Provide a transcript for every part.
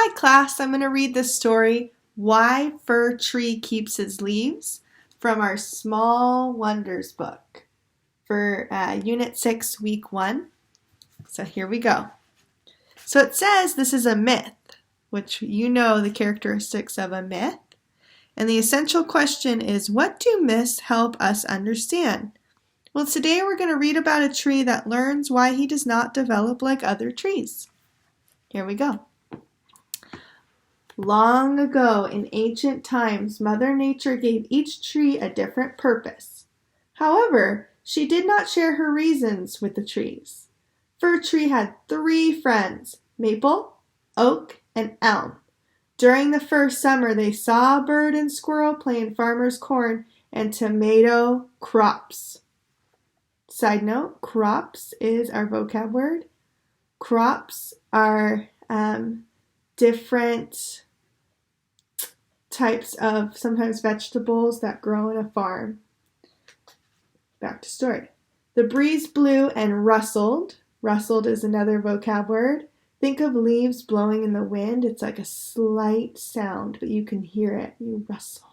Hi class, I'm going to read this story, Why Fir Tree Keeps His Leaves, from our Small Wonders book for Unit 6, Week 1. So here we go. So it says this is a myth, which you know the characteristics of a myth. And the essential question is, what do myths help us understand? Well, today we're going to read about a tree that learns why he does not develop like other trees. Here we go. Long ago, in ancient times, Mother Nature gave each tree a different purpose. However, she did not share her reasons with the trees. Fir Tree had 3 friends, Maple, Oak, and Elm. During the first summer, they saw a bird and squirrel playing farmer's corn and tomato crops. Side note, crops is our vocab word. Crops are different types of sometimes vegetables that grow in a farm. Back to story. The breeze blew and rustled. Rustled is another vocab word. Think of leaves blowing in the wind. It's like a slight sound, but you can hear it. You rustle.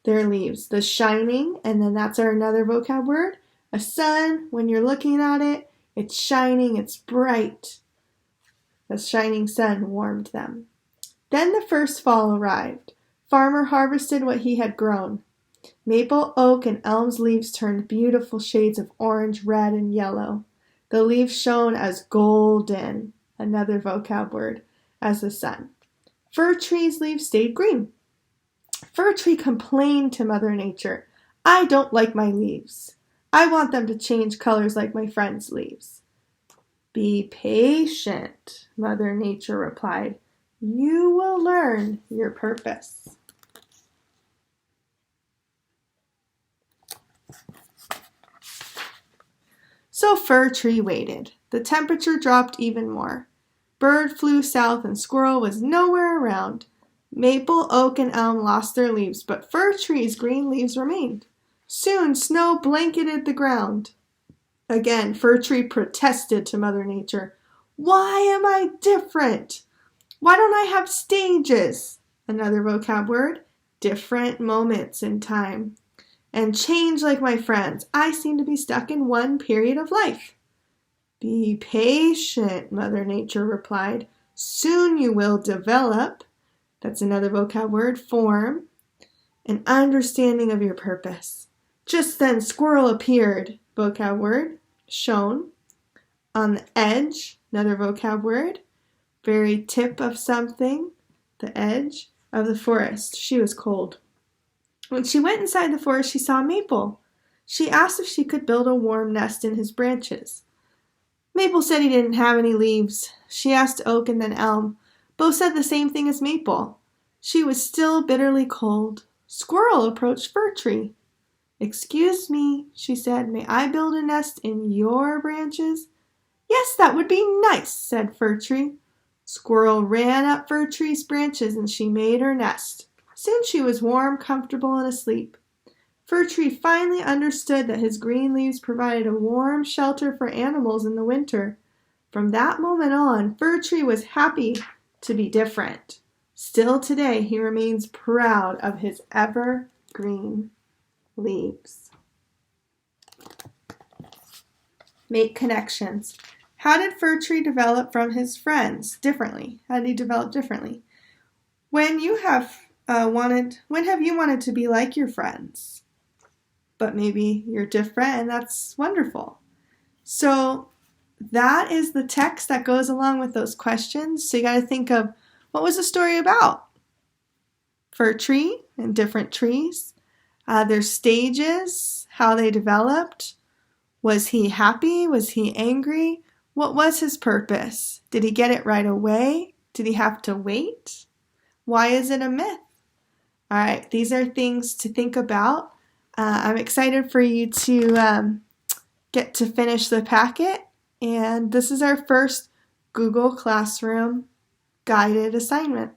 They're leaves. The shining, and then that's another vocab word. A sun, when you're looking at it, it's shining, it's bright. The shining sun warmed them. Then the first fall arrived. Farmer harvested what he had grown. Maple, oak, and elm's leaves turned beautiful shades of orange, red, and yellow. The leaves shone as golden, another vocab word, as the sun. Fir Tree's leaves stayed green. Fir Tree complained to Mother Nature, "I don't like my leaves. I want them to change colors like my friends' leaves." "Be patient," Mother Nature replied. "You will learn your purpose." So Fir Tree waited. The temperature dropped even more. Bird flew south and squirrel was nowhere around. Maple, oak, and elm lost their leaves, but Fir Tree's green leaves remained. Soon snow blanketed the ground. Again, Fir Tree protested to Mother Nature. "Why am I different? Why don't I have stages?" Another vocab word, different moments in time. "And change like my friends. I seem to be stuck in one period of life." "Be patient," Mother Nature replied. "Soon you will develop," that's another vocab word, form, "an understanding of your purpose." Just then Squirrel appeared, vocab word, shone, on the edge, another vocab word, very tip of something, the edge of the forest. She was cold. When she went inside the forest, she saw Maple. She asked if she could build a warm nest in his branches. Maple said he didn't have any leaves. She asked Oak and then Elm. Both said the same thing as Maple. She was still bitterly cold. Squirrel approached Fir Tree. "Excuse me," she said, "may I build a nest in your branches?" "Yes, that would be nice," said Fir Tree. Squirrel ran up Fir Tree's branches and she made her nest. Soon she was warm, comfortable, and asleep. Fir Tree finally understood that his green leaves provided a warm shelter for animals in the winter. From that moment on, Fir Tree was happy to be different. Still today, he remains proud of his evergreen leaves. Make connections. How did Fir Tree develop from his friends differently? How did he develop differently? When have you wanted to be like your friends? But maybe you're different, and that's wonderful. So that is the text that goes along with those questions. So you got to think of, what was the story about? Fir Tree and different trees. Their stages, how they developed. Was he happy? Was he angry? What was his purpose? Did he get it right away? Did he have to wait? Why is it a myth? All right, these are things to think about. I'm excited for you to get to finish the packet. And this is our first Google Classroom guided assignment.